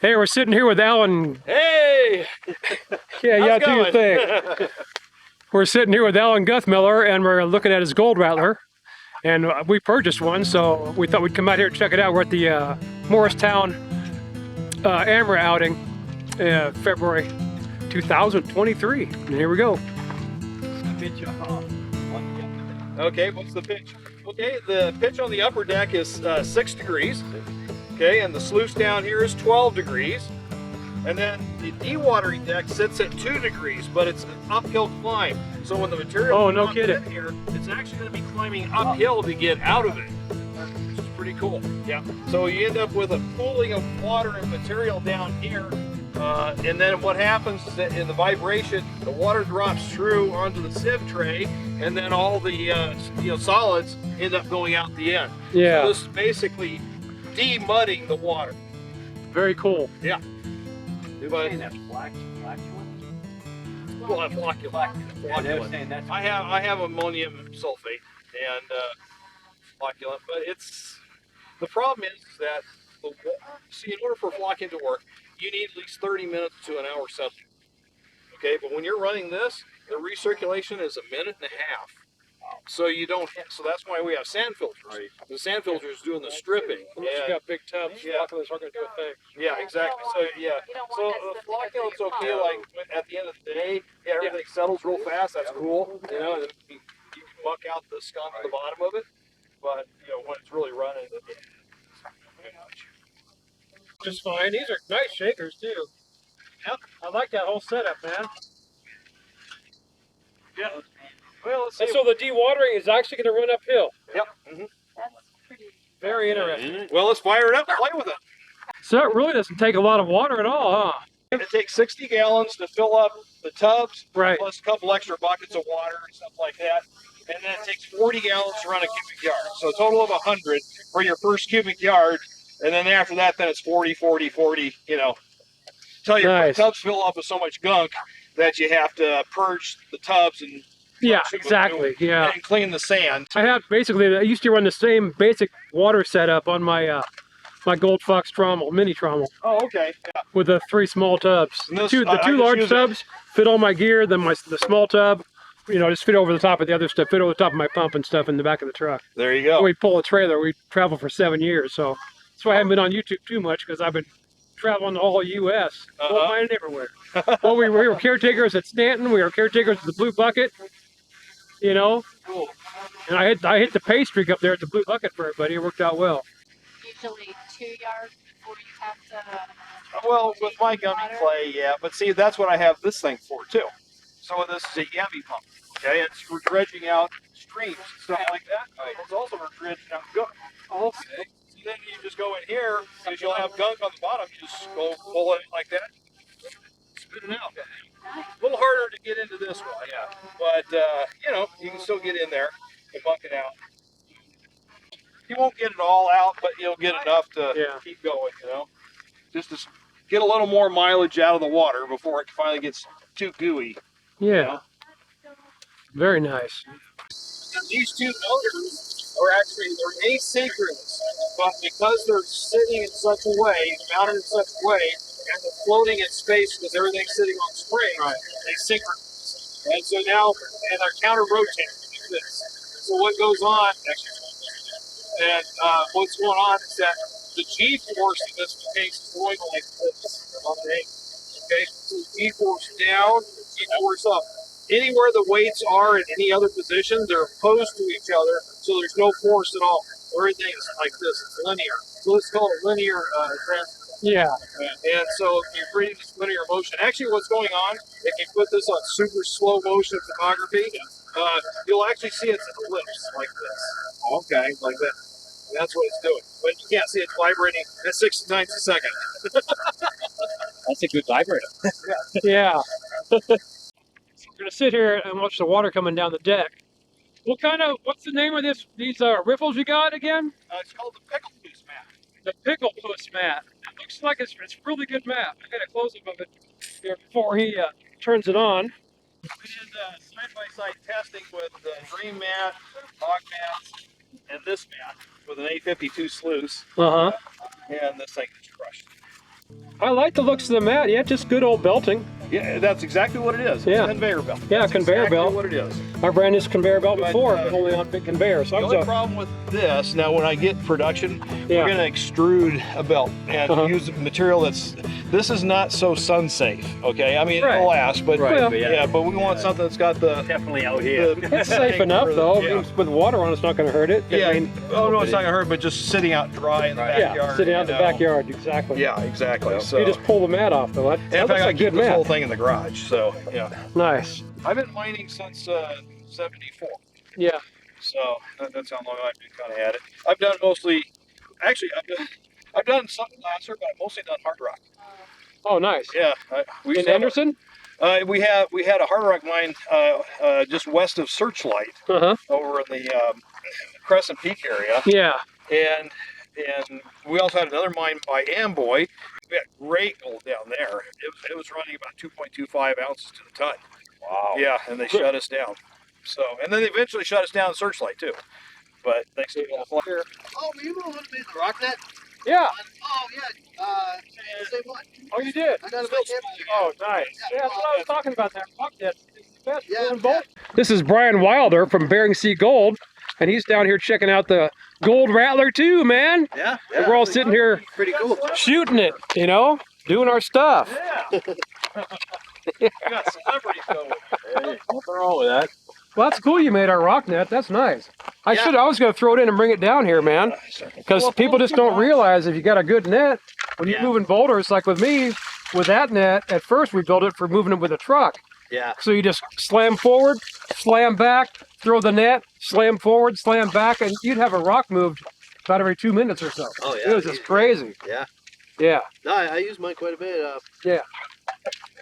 Hey, we're sitting here with Alan. Hey! Yeah, How's yeah, it do your going? thing. We're sitting here with Alan Guthmiller, and we're looking at his Gold Rattler. And we purchased one, so we thought we'd come out here and check it out. We're at the Morristown AMRA outing, February 2023. And here we go. Okay, what's the pitch? Okay, the pitch on the upper deck is 6 degrees. Okay, and the sluice down here is 12 degrees. And then the dewatering deck sits at 2 degrees, but it's an uphill climb. So when the material no comes kidding. in here, it's actually going to be climbing uphill to get out of it. Which is pretty cool. Yeah. So you end up with a pooling of water and material down here. And then what happens is that in the vibration, the water drops through onto the sieve tray, and then all the solids end up going out the end. Yeah. So this is basically de-mudding the water. Very cool. Yeah. But that's flatulence? well, flocculent. I have ammonium sulfate and flocculent, but the problem is that see, in order for flocking to work, you need at least 30 minutes to an hour settling. Okay, but when you're running this, the recirculation is a minute and a half. So you don't. So that's why we have sand filters. Right. The sand filter is doing the stripping. Unless you got big tubs, Yeah. flocculants aren't going to do a thing. Yeah, exactly. So yeah. So the flocculant's okay. Like at the end of the day, yeah, everything settles real fast. That's cool. You know, and you can muck out the skunk at the bottom of it. But when it's really running, Just fine. These are nice shakers too. Yep. I like that whole setup, man. Yeah. Well, let's see. And so the dewatering is actually going to run uphill. Yep. That's pretty. Very interesting. Well, let's fire it up and play with it. So it really doesn't take a lot of water at all, huh? It takes 60 gallons to fill up the tubs, Right. plus a couple extra buckets of water and stuff like that. And then it takes 40 gallons to run a cubic yard. So a total of 100 for your first cubic yard. And then after that, then it's 40, 40, 40, Until your Nice. tubs fill up with so much gunk that you have to purge the tubs and Yeah, exactly. Yeah. and clean the sand. I used to run the same basic water setup on my my Gold Fox trommel, mini trommel, Oh, okay. Yeah. with the 3 small tubs. And this- The I two just large use it. tubs fit all my gear, then the small tub, just fit over the top of the other stuff, fit over the top of my pump and stuff in the back of the truck. There you go. We pull a trailer. We traveled for 7 years, so that's why I haven't been on YouTube too much, because I've been traveling the whole U.S. Won't find it everywhere. Well, we were caretakers at Stanton. We were caretakers at the Blue Bucket. Cool. And I hit the pay streak up there at the Blue Bucket for everybody. It worked out well. Usually 2 yards before you have to. Well, with my gummy clay, yeah. But see, that's what I have this thing for, too. So this is a Yami pump. Okay, it's for dredging out streams and stuff like that. It's also for dredging out gunk. Okay. So then you just go in here, because you'll have gunk on the bottom. You just go pull it like that, spit it out. A little harder to get into this one, yeah. But, you can still get in there and bunk it out. You won't get it all out, but you'll get enough to keep going, Just to get a little more mileage out of the water before it finally gets too gooey. Yeah. Very nice. These two motors they're asynchronous, but because they're sitting in such a way, mounted in such a way, and they're floating in space because everything's sitting on springs, they synchronize. And so now, and they're counter-rotating like this. So what goes on, and what's going on is that the G-force in this case is going like this on the angle. Okay, so G-force down, G-force up. Anywhere the weights are in any other position, they're opposed to each other, so there's no force at all. Everything's like this, it's linear. So let's call it linear transfer. Yeah. And so you're creating this linear motion. Actually, what's going on, if you put this on super slow motion photography, you'll actually see it's an ellipse like this. Okay, like this. And that's what it's doing. But you can't see it vibrating at 60 times a second. That's a good vibrator. Yeah. We're gonna sit here and watch the water coming down the deck. What's the name of these riffles you got again? It's called the pickle piece mat. The pickle puss mat. It looks like it's really good mat. I got a close-up of it here before he turns it on. We did side-by-side testing with the dream mat, hog mats, and this mat with an 852 sluice, Uh-huh. and this thing just crushed. I like the looks of the mat. Yeah, just good old belting. Yeah, that's exactly what it is. It's Yeah. a conveyor belt. Yeah, That's conveyor exactly belt. what it is. I ran this conveyor belt But, before, but only on big conveyor. So The I was only problem with this, now when I get production, Yeah. we're going to extrude a belt and Uh-huh. use material this is not so sun safe, okay? I mean, Right. it'll last, but Right, Well, but yeah, but we want something that's got the... Definitely out here. it's safe enough though. Yeah. With water on, it's not going to hurt it. Yeah. I mean, Oh, no, it's not going to hurt, but just sitting out dry in the yeah, backyard. sitting out in the you know. backyard, exactly. Yeah, exactly. Yeah. So, You just pull the mat off though. That in looks fact, I like keep good this whole mat. thing in the garage, so, yeah. Nice. I've been mining since 74. Yeah. So that's how long I've been kind of at it. I've done mostly, actually, I've done some placer, but I've mostly done hard rock. Oh, nice. Yeah, we used In to have Anderson? we had a hard rock mine just west of Searchlight Uh huh. over in the Crescent Peak area, Yeah. and we also had another mine by Amboy. We had great gold down there. It was running about 2.25 ounces to the ton. Wow. Yeah, and they shut us down. So, and then they eventually shut us down at Searchlight too. But thanks to the flare. Oh, were you the one who made the rock net? Yeah. Oh, yeah. The same one. Oh, you did. I got it. Oh, nice. Yeah, that's what I was talking about. That rock net is the best. Yeah, doing both. This is Brian Wilder from Bering Sea Gold, and he's down here checking out the Gold Rattler too, man. Yeah. And we're all sitting here Pretty cool. shooting it, you know, doing our stuff. Yeah. We got celebrities going. Hey, nothing wrong with that. Well, that's cool. You made our rock net. That's nice. I Yeah. was going to throw it in and bring it down here, man, because people just don't realize if you got a good net when you're Yeah. moving boulders. Like with me, with that net, at first we built it for moving it with a truck. Yeah. So you just slam forward, slam back, throw the net, slam forward, slam back, and you'd have a rock moved about every 2 minutes or so. Oh, yeah. It was just crazy. Yeah. Yeah. No, I use mine quite a bit. Yeah.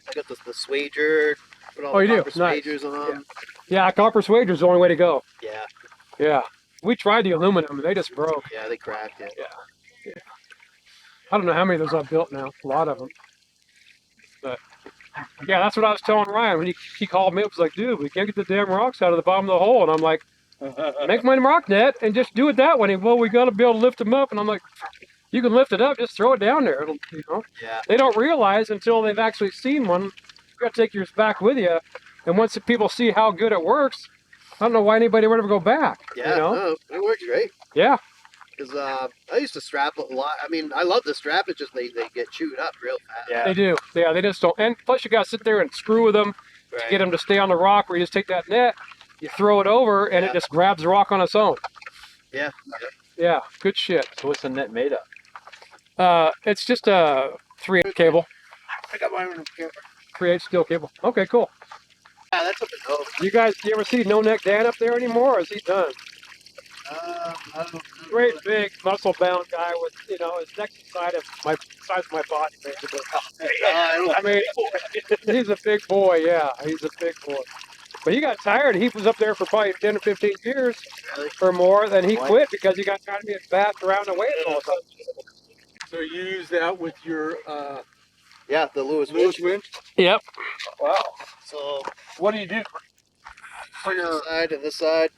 I got the swager. Put all Oh, you the do? copper Nice. swagers on. Yeah, copper swager's the only way to go. Yeah. Yeah. We tried the aluminum, and they just broke. Yeah, they cracked it. I don't know how many of those I've built now. A lot of them. But yeah, that's what I was telling Ryan when he called me up. He was like, dude, we can't get the damn rocks out of the bottom of the hole. And I'm like, make my rock net and just do it that way. And he, well, we got to be able to lift them up. And I'm like, you can lift it up, just throw it down there. It'll, you know. Yeah. They don't realize until they've actually seen one. You got to take yours back with you. And once the people see how good it works, I don't know why anybody would ever go back. Yeah. You know? No, it works great. Yeah. Because I used to strap a lot. I mean, I love the strap. It's just they get chewed up real fast. Yeah. They do. Yeah, they just don't. And plus, you got to sit there and screw with them Right. to get them to stay on the rock. Where you just take that net, you throw it over, and it Yeah. just grabs the rock on its own. Yeah. Yeah, good shit. So what's the net made of? It's just a 3/8 cable, I got mine on the camera. 3/8 steel cable. Okay, cool. Yeah, that's up in Hope. You guys, you ever see No Neck Dan up there anymore, or is he done? I don't know. Great big muscle bound guy with, you know, his neck's the size of my body, basically. I mean, he's a big boy. Yeah, he's a big boy. But he got tired. He was up there for probably 10 or 15 years Really? or more. Then he What? quit because he got tired of being fast around the way all the time. So you use that with your Yeah, the Lewis Lewis winch. winch? Yep. Wow. So What do you do? this side and this side,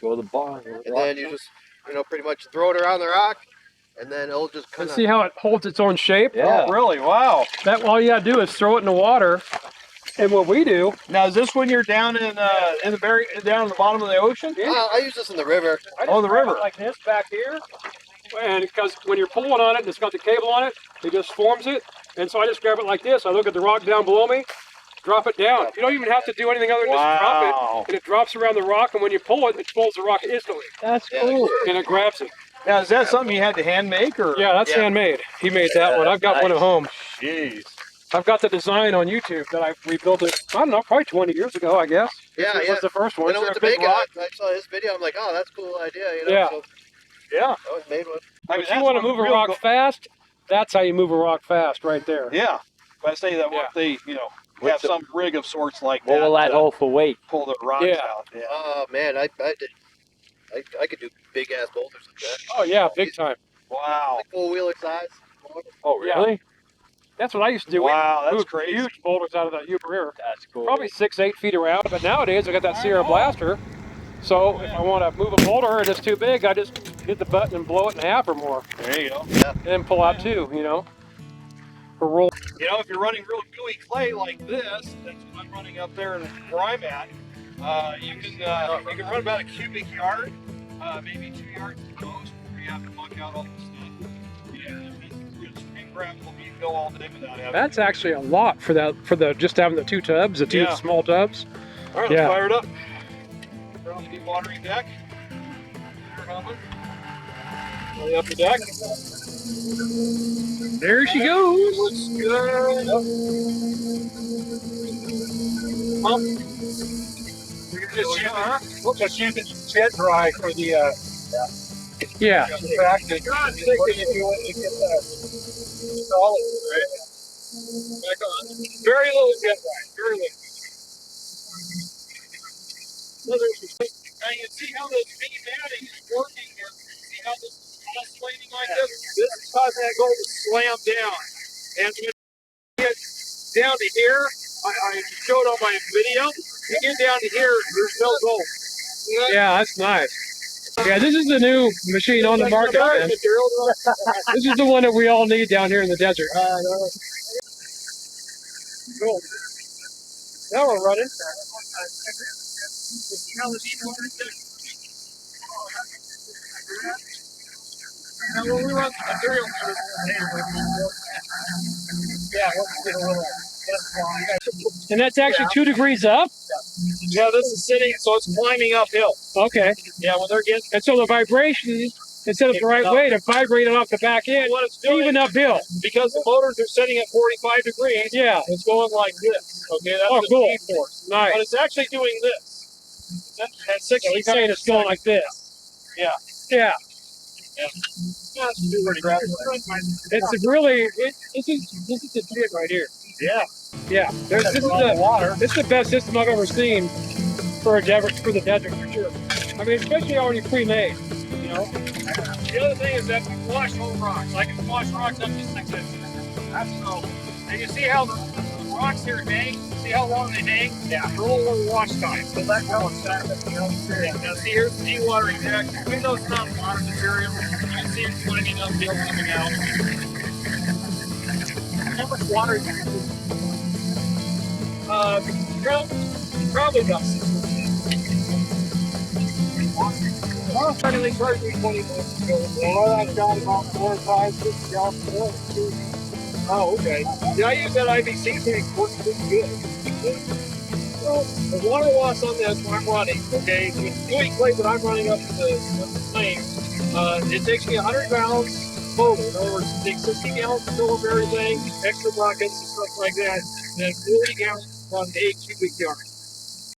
Go to the bar. and then you just pretty much throw it around the rock, and then it'll just And kind see how it holds its own shape? Yeah. Oh, really? Wow. That all you gotta do is throw it in the water. And what we do, Now, is this when you're down in down in the bottom of the ocean? I use this in the river. I Oh, the grab river. it like this back here, and because when you're pulling on it and it's got the cable on it, it just forms it. And so I just grab it like this. I look at the rock down below me, drop it down. You don't even have to do anything other than just drop Wow. it, and it drops around the rock. And when you pull it, it pulls the rock instantly, That's Yeah. cool. and it grabs it. Now, is that something you had to hand make, or? Yeah, that's Yeah. handmade. He made that one. I've got one at Nice. home. Jeez. I've got the design on YouTube that I rebuilt it. I don't know, probably 20 years ago, I guess. Yeah, This yeah. was the first one. When I It's went a to big make rock. it, I saw his video. I'm like, oh, that's a cool idea. Yeah. So Yeah. I was made one. I mean, If you want to that's move a real rock go- fast, that's how you move a rock fast, right there. Yeah. But I say that Yeah. what they, have What's the- some rig of sorts like What that. will that to hold for weight? pull the rocks Yeah. out. Yeah. Oh man, I could do big ass boulders like that. Oh yeah, big time. Wow. Like 4-wheeler size. Oh, Yeah. really? That's what I used to do. Wow, We that's moved crazy. huge boulders out of the Uber River, That's cool. probably 6-8 feet around. But nowadays I got that Sierra Blaster, so if I want to move a boulder and it's too big, I just hit the button and blow it in half or more, There you go. and then pull out two. You know. for roll. You know, if you're running real gooey clay like this, that's what I'm running up there and where I'm at, you can run about a cubic yard, maybe 2 yards at the most, before you have to muck out all the stuff. And stream gravel will be fill all day without having. That's actually a lot for the just having the two tubs, the two small tubs. All right, let's fire it up. Turn on the dewatering deck. Way up the deck. There she goes. Looks good. You're just using jet dry for the Yeah. fact that you're not thinking if you want to get that solid, right? Back on. Very little jet dry. Very little. Now you see how the big matting is working here. See how this is oscillating like this? This is causing that gold to slam down. And when you get down to here, I showed on my video, you get down to here, there's no gold. Yeah, that's nice. Yeah, this is the new machine on the market, man. This is the one that we all need down here in the desert. Cool. Now we're running. Now when we run the material, yeah, let's get a little. And that's actually 2 degrees up? Yeah, this is sitting, so it's climbing uphill. Okay. Yeah, when they're getting. And so the vibration, instead of the right way, to vibrate it off the back end, What it's doing, even uphill. because the motors are setting at 45 degrees, Yeah. it's going like this. Okay, that's Oh, the cool. G-force. Nice. But it's actually doing this. At 60 So he's saying it's going like this. Yeah. Yeah. Yeah, it's pretty rapid. It's really, this is the jig right here. Yeah. Yeah. This is the best system I've ever seen for the desert for sure. I mean, especially already pre-made, you know? The other thing is that we wash whole rocks. I can wash rocks up just like this. That's so. And you see how the rocks here hang? See how long they hang? Yeah. For a little wash time. So that's how it's set. Now see, here's the dewatering deck. Even though it's not water material, you can see it's climbing uphill coming out. How much water do you use? Probably about 6 They charged me 20 bucks. Well, I've got about 4 or 5, 6 gallons of oil. Oh, okay. Yeah, I use that IBC tank. Works pretty good. Well, the water loss on this when I'm running, okay, with the gooey clay that I'm running up to the flame, it takes me 100 gallons total. In other words, it takes 60 gallons to fill up everything, extra buckets and stuff like that, and then 40 gallons on 8 cubic yards.